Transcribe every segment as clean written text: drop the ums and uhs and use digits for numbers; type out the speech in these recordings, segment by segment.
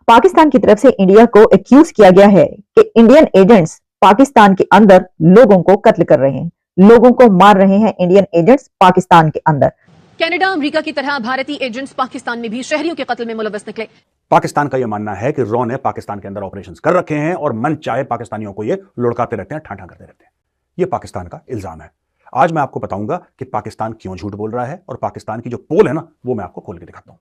पाकिस्तान की तरफ से इंडिया को एक्यूज किया गया है कि इंडियन एजेंट्स पाकिस्तान के अंदर लोगों को कत्ल कर रहे हैं, लोगों को मार रहे हैं इंडियन एजेंट्स पाकिस्तान के अंदर। कनाडा, अमेरिका की तरह भारतीय एजेंट्स पाकिस्तान में भी शहरियों के कत्ल में मुलव्वस निकले। पाकिस्तान का यह मानना है कि रॉ ने पाकिस्तान के अंदर ऑपरेशंस कर रखे हैं और मन चाहे पाकिस्तानियों को ये लुढ़काते रहते हैं, ठाठा करते रहते हैं। यह पाकिस्तान का इल्जाम है। आज मैं आपको बताऊंगा कि पाकिस्तान क्यों झूठ बोल रहा है और पाकिस्तान की जो पोल है ना, वो मैं आपको खोल के दिखाता हूं।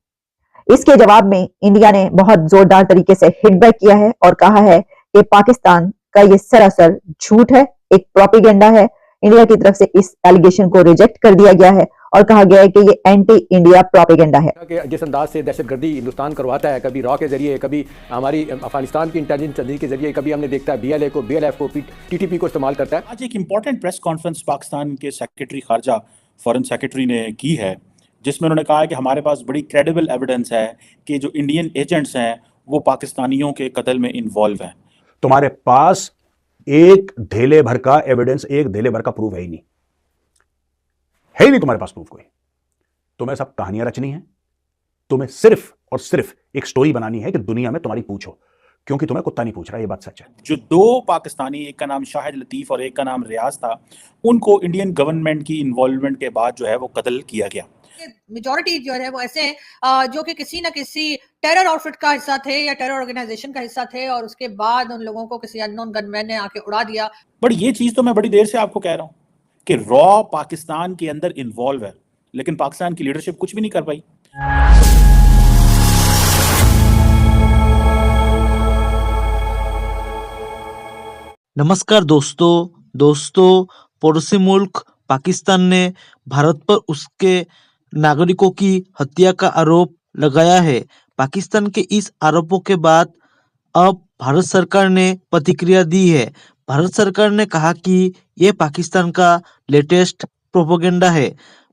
इसके जवाब में इंडिया ने बहुत जोरदार तरीके से हिटबैक किया है और कहा है कि पाकिस्तान का ये सरासर झूठ है, एक प्रोपेगेंडा है। इंडिया की तरफ से इस एलिगेशन को रिजेक्ट कर दिया गया है और कहा गया है कि ये एंटी इंडिया प्रोपेगेंडा है। जिस अंदाज से दहशतगर्दी हिंदुस्तान करवाता है, कभी रॉ के जरिए, कभी हमारी अफगानिस्तान की इंटेलिजेंस एजेंसी के जरिए, कभी हमने देखता है बीएलए को, बीएलएफ को, टीटीपी को इस्तेमाल करता है। आज एक इंपॉर्टेंट प्रेस कॉन्फ्रेंस पाकिस्तान के सेक्रेटरी खारजा फॉरेन सेक्रेटरी ने की है, जिसमें उन्होंने कहा है कि हमारे पास बड़ी क्रेडिबल एविडेंस है कि जो इंडियन एजेंट्स हैं वो पाकिस्तानियों के कत्ल में इन्वॉल्व हैं। तुम्हारे पास एक ढेले भर का एविडेंस, एक ढेले भर का प्रूफ है ही नहीं, है ही नहीं तुम्हारे पास प्रूफ कोई। तुम्हें सब कहानियां रचनी है, तुम्हें सिर्फ और सिर्फ एक स्टोरी बनानी है कि दुनिया में तुम्हारी पूछ हो, क्योंकि तुम्हें कुत्ता नहीं पूछ रहा, ये बात सच है। जो दो पाकिस्तानी, एक का नाम शाहिद लतीफ और एक का नाम रियाज था, उनको इंडियन गवर्नमेंट की इन्वॉल्वमेंट के बाद जो है वो कत्ल किया गया। मेजॉरिटी जो है वो ऐसे हैं जो कि किसी न किसी टेरर आउटफिट का हिस्सा थे या टेरर ऑर्गेनाइजेशन का हिस्सा थे और उसके बाद उन लोगों को किसी अननोन गनमैन ने आके उड़ा दिया। बट ये चीज तो मैं बड़ी देर से आपको कह रहा हूं कि रॉ पाकिस्तान के अंदर इन्वॉल्व है, लेकिन पाकिस्तान की लीडरशिप कुछ भी नहीं कर पाई। नमस्कार दोस्तों, पड़ोसी मुल्क पाकिस्तान ने भारत पर उसके नागरिकों की हत्या का आरोप लगाया है। पाकिस्तान के इस आरोपों के बाद अब भारत सरकार ने प्रतिक्रिया दी है। भारत सरकार ने कहा कि यह पाकिस्तान का लेटेस्ट प्रोपेगेंडा है।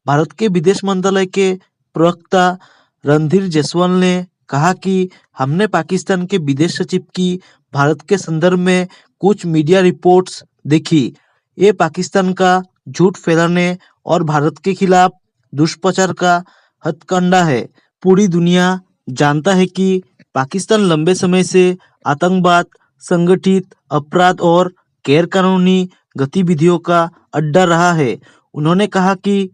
भारत के विदेश मंत्रालय के प्रवक्ता रणधीर जायसवाल ने कहा कि हमने पाकिस्तान के विदेश सचिव की भारत के संदर्भ में कुछ मीडिया रिपोर्ट्स देखी। ये पाकिस्तान का झूठ फैलाने और भारत के खिलाफ दुष्प्रचार का हथकंडा है। पूरी दुनिया जानता है कि पाकिस्तान लंबे समय से आतंकवाद, संगठित अपराध और गैरकानूनी गतिविधियों का अड्डा रहा है। उन्होंने कहा कि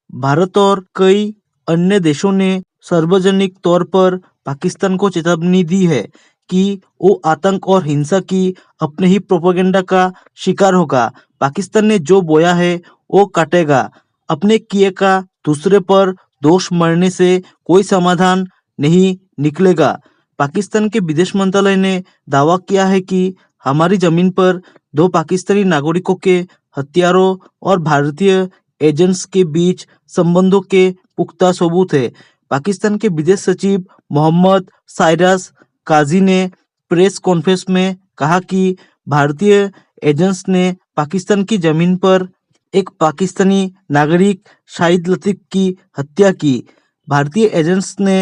भारत और कई अन्य देशों ने सार्वजनिक तौर पर पाकिस्तान को चेतावनी दी है कि वो आतंक और हिंसा की अपने ही प्रोपेगेंडा का शिकार होगा। पाकिस्तान ने जो बोया है वो काटेगा। अपने किए का दूसरे पर दोष मरने से कोई समाधान नहीं निकलेगा। पाकिस्तान के विदेश मंत्रालय ने दावा किया है कि हमारी जमीन पर 2 पाकिस्तानी नागरिकों के हत्यारों और भारतीय एजेंट्स के बीच संबंधों के पुख्ता सबूत है। पाकिस्तान के विदेश सचिव मोहम्मद साइरस काजी ने प्रेस कॉन्फ्रेंस में कहा कि भारतीय एजेंट्स ने पाकिस्तान की जमीन पर एक पाकिस्तानी नागरिक शाहिद लतीफ की हत्या की। भारतीय एजेंट्स ने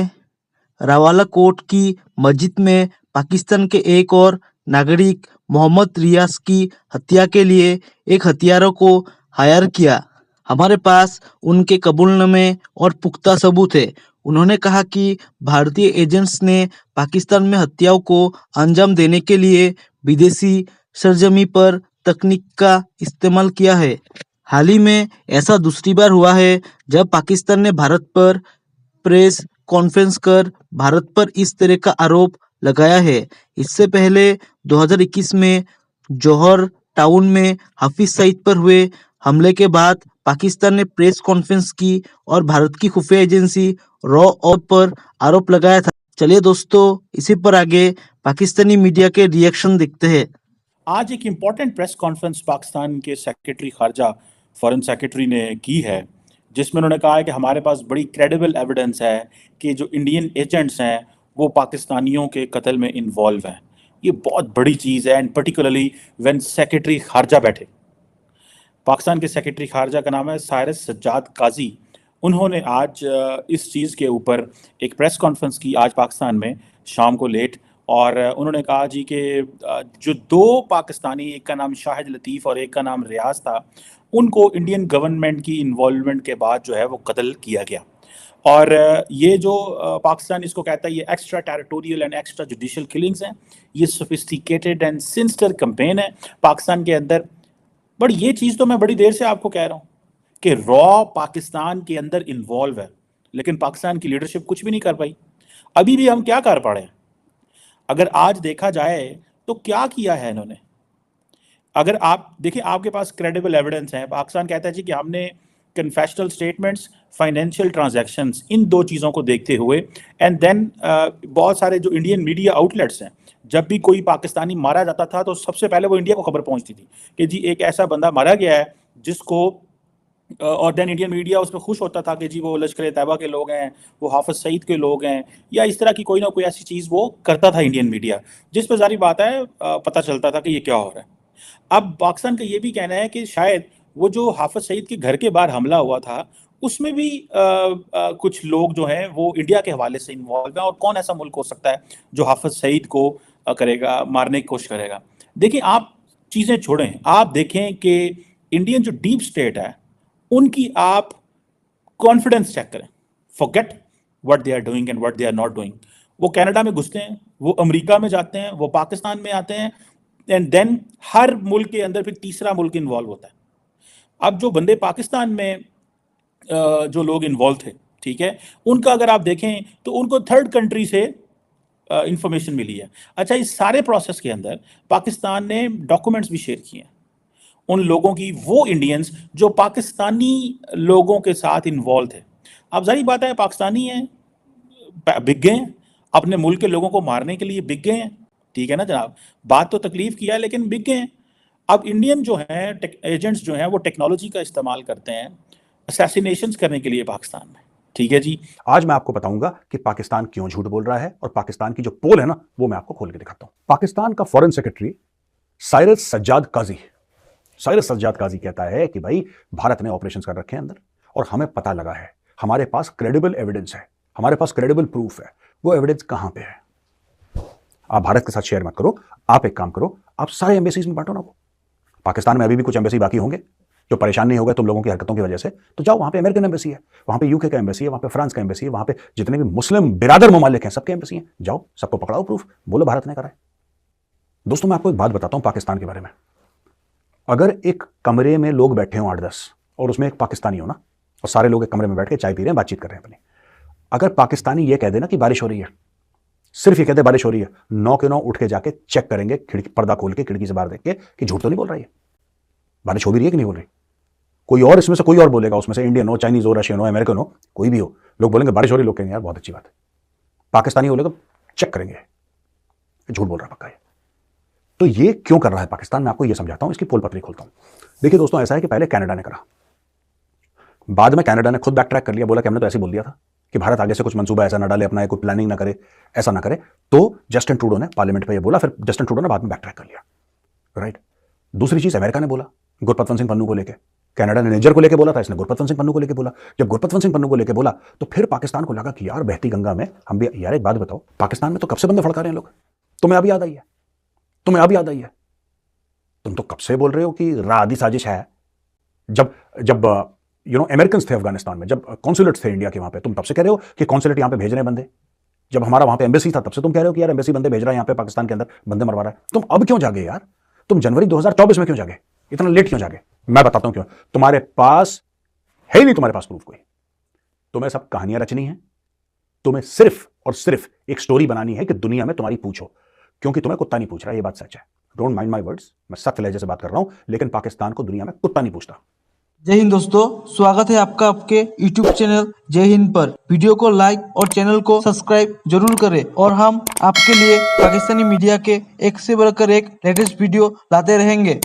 रावालाकोट की मस्जिद में पाकिस्तान के एक और नागरिक मोहम्मद रियाज की हत्या के लिए एक हत्यारों को हायर किया। हमारे पास उनके कबूलनामे और पुख्ता सबूत है। उन्होंने कहा कि भारतीय एजेंट्स ने पाकिस्तान में हत्याओं को अंजाम देने के लिए विदेशी सरजमी पर तकनीक का इस्तेमाल किया है। हाल ही में ऐसा दूसरी बार हुआ है जब पाकिस्तान ने भारत पर प्रेस कॉन्फ्रेंस कर भारत पर इस तरह का आरोप लगाया है। इससे पहले 2021 में जौहर टाउन में हाफिज सईद पर हुए हमले के बाद पाकिस्तान ने प्रेस कॉन्फ्रेंस की और भारत की खुफिया एजेंसी रॉ पर आरोप लगाया था। चलिए दोस्तों, इसी पर आगे पाकिस्तानी मीडिया के रिएक्शन देखते हैं। आज एक इंपॉर्टेंट प्रेस कॉन्फ्रेंस पाकिस्तान के सेक्रेटरी खारजा फॉरेन सेक्रेटरी ने की है, जिसमें उन्होंने कहा है कि हमारे पास बड़ी क्रेडिबल एविडेंस है कि जो इंडियन एजेंट्स हैं वो पाकिस्तानियों के कत्ल में इन्वॉल्व हैं। ये बहुत बड़ी चीज़ है, एंड पर्टिकुलरली व्हेन सेक्रेटरी खारजा बैठे। पाकिस्तान के सेक्रेटरी खारजा का नाम है साइरस सज्जाद काजी। उन्होंने आज इस चीज़ के ऊपर एक प्रेस कॉन्फ्रेंस की आज पाकिस्तान में शाम को लेट, और उन्होंने कहा जी कि जो 2 पाकिस्तानी, एक का नाम शाहिद लतीफ़ और एक का नाम रियाज था, उनको इंडियन गवर्नमेंट की इन्वॉल्वमेंट के बाद जो है वो कत्ल किया गया। और ये जो पाकिस्तान इसको कहता है, ये extra territorial and extra judicial killings हैं, ये सोफिस्टिकेटेड एंड सिंस्टर कैंपेन है पाकिस्तान के अंदर। बट ये चीज़ तो मैं बड़ी देर से आपको कह रहा हूँ कि रॉ पाकिस्तान के अंदर इन्वॉल्व है, लेकिन पाकिस्तान की लीडरशिप कुछ भी नहीं कर पाई। अभी भी हम क्या कर पड़े हैं? अगर आज देखा जाए तो क्या किया है इन्होंने, अगर आप देखें, आपके पास क्रेडिबल एविडेंस है। पाकिस्तान कहता है जी कि हमने कन्फेशनल स्टेटमेंट्स, फाइनेंशियल ट्रांजैक्शंस, इन दो चीज़ों को देखते हुए एंड देन बहुत सारे जो इंडियन मीडिया आउटलेट्स हैं, जब भी कोई पाकिस्तानी मारा जाता था तो सबसे पहले वो इंडिया को खबर पहुंचती थी कि जी एक ऐसा बंदा मारा गया है जिसको और देन इंडियन मीडिया उस पर खुश होता था कि जी वो लश्कर तैयबा के लोग हैं, वो हाफिज सईद के लोग हैं, या इस तरह की कोई ना कोई ऐसी चीज़ वो करता था इंडियन मीडिया, जिस पर जारी बात है पता चलता था कि ये क्या हो रहा है। अब पाकिस्तान का ये भी कहना है कि शायद वो जो हाफिज सईद के घर के बाहर हमला हुआ था उसमें भी कुछ लोग जो हैं वो इंडिया के हवाले से इन्वॉल्व हैं, और कौन ऐसा मुल्क हो सकता है जो हाफिज सईद को करेगा, मारने की कोशिश करेगा। देखिए, आप चीज़ें छोड़ें, आप देखें कि इंडियन जो डीप स्टेट है उनकी आप कॉन्फिडेंस चेक करें। Forget what they are doing and what they are not doing. वो कनाडा में घुसते हैं, वो अमेरिका में जाते हैं, वो पाकिस्तान में आते हैं, एंड देन हर मुल्क के अंदर फिर तीसरा मुल्क इन्वॉल्व होता है। अब जो बंदे पाकिस्तान में जो लोग इन्वॉल्व थे, ठीक है, उनका अगर आप देखें तो उनको थर्ड कंट्री से इंफॉर्मेशन मिली है। अच्छा, इस सारे प्रोसेस के अंदर पाकिस्तान ने डॉक्यूमेंट्स भी शेयर किए हैं उन लोगों की, वो इंडियंस जो पाकिस्तानी लोगों के साथ इन्वॉल्व थे। अब जाहिर बात है पाकिस्तानी हैं, बिक गए हैं, अपने मुल्क के लोगों को मारने के लिए बिक गए हैं, ठीक है ना जनाब, बात तो तकलीफ किया है लेकिन बिक गए हैं। अब इंडियन जो हैं एजेंट्स जो हैं वो टेक्नोलॉजी का इस्तेमाल करते हैं असैसिनेशंस करने के लिए पाकिस्तान में, ठीक है जी। आज मैं आपको बताऊंगा कि पाकिस्तान क्यों झूठ बोल रहा है, और पाकिस्तान की जो पोल है ना वो मैं आपको खोल के दिखाता हूं। पाकिस्तान का फॉरेन सेक्रेटरी साइरस सज्जाद काजी कहता है कि भाई भारत ने ऑपरेशंस कर रखे हैं अंदर, और हमें पता लगा है, हमारे पास क्रेडिबल एविडेंस है, हमारे पास क्रेडिबल प्रूफ है। वो एविडेंस कहां पे है? आप भारत के साथ शेयर मत करो, आप एक काम करो, आप सारे एम्बेसीज में बांटो ना। वो पाकिस्तान में अभी भी कुछ एम्बेसी बाकी होंगे जो परेशान नहीं हो गए तुम लोगों की हरकतों की वजह से, तो जाओ, वहां पे अमेरिकन एम्बेसी है, वहां पे यूके का एम्बेसी है, वहां पे फ्रांस का एम्बेसी है, वहां पे जितने भी मुस्लिम बिरादर ममालिक हैं सबके एम्बेसी हैं, जाओ सबको पकड़ाओ, प्रूफ बोलो भारत ने करा है। दोस्तों, मैं आपको एक बात बताता हूं पाकिस्तान के बारे में। अगर एक कमरे में लोग बैठे हों 8-10 और उसमें एक पाकिस्तानी हो ना, और सारे लोग एक कमरे में बैठ के चाय पी रहे हैं, बातचीत कर रहे हैं अपनी, अगर पाकिस्तानी ये कह देना कि बारिश हो रही है, सिर्फ ये कहते बारिश हो रही है, 9 के 9 उठ के जाके चेक करेंगे, खिड़की पर्दा खोल के खिड़की से बाहर देख के कि झूठ तो नहीं बोल रहा है, बारिश हो भी रही है कि नहीं हो रही। कोई और इसमें से कोई और बोलेगा, उसमें से इंडियन हो, चाइनीज हो, रशियन हो, अमेरिकन हो, कोई भी हो, लोग बोलेंगे बारिश हो रही, लोग कहेंगे यार बहुत अच्छी बात है। पाकिस्तानी बोलेगा चेक करेंगे, झूठ बोल रहा है पक्का है। तो ये क्यों कर रहा है पाकिस्तान, मैं आपको ये समझाता हूं, इसकी पोल पत्री खोलता हूं। देखिए दोस्तों, ऐसा है कि पहले कनाडा ने करा, बाद में कनाडा ने खुद बैक ट्रैक कर लिया, बोला कि हमने तो ऐसे बोल दिया था कि भारत आगे से कुछ मंसूबा ऐसा ना डाले, अपना कोई प्लानिंग ना करे, ऐसा ना करे। तो जस्टिन ट्रूडो ने पार्लियामेंट पे ये बोला, फिर जस्टिन ट्रूडो ने बाद में बैक ट्रैक कर लिया, राइट। दूसरी चीज अमेरिका ने बोला गुरपतवंत सिंह पन्नू को लेकर, कनाडा ने निज्जर को लेकर बोला था, इसने गुरपतवंत सिंह पन्नू को लेकर बोला। जब गुरपतवंत सिंह पन्नू को लेकर बोला तो फिर पाकिस्तान को लगा कि यार बहती गंगा में हम भी, यार एक बात बताओ, पाकिस्तान में तो कब से बंदे फड़का रहे हैं लोग, तुम्हें अभी याद आई है, तुम्हें अभी याद आई है? तुम तो कब से बोल रहे हो कि रादी साजिश है। जब अमेरिकन थे अफगानिस्तान में, जब कॉन्सुलेट्स थे इंडिया के वहां पे, तुम तब से कह रहे हो कि कॉन्सुलेट यहां पे भेज रहे हैं बंदे। जब हमारा वहां पे एम्बेसी था तब से तुम कह रहे हो कि यार एम्बेसी बंदे भेज रहा है यहां पे पाकिस्तान के अंदर, बंदे मरवा रहा है। तुम अब क्यों जागे यार? तुम जनवरी 2024 में क्यों जागे? इतना लेट क्यों जागे? मैं बताता हूं क्यों। तुम्हारे पास है ही नहीं, तुम्हारे पास प्रूफ कोई। तुम्हें सब कहानियां रचनी है, तुम्हें सिर्फ और सिर्फ एक स्टोरी बनानी है कि दुनिया में तुम्हारी पूछो, क्योंकि तुम्हें कुत्ता नहीं पूछ रहा, ये बात सच है। डोंट माइंड माई वर्ड्स, मैं सख्त लहजे से बात कर रहा हूं, लेकिन पाकिस्तान को दुनिया में कुत्ता नहीं पूछता। जय हिंद दोस्तों, स्वागत है आपका आपके YouTube चैनल जय हिंद पर। वीडियो को लाइक और चैनल को सब्सक्राइब जरूर करें, और हम आपके लिए पाकिस्तानी मीडिया के एक से बढ़कर एक लेटेस्ट वीडियो लाते रहेंगे।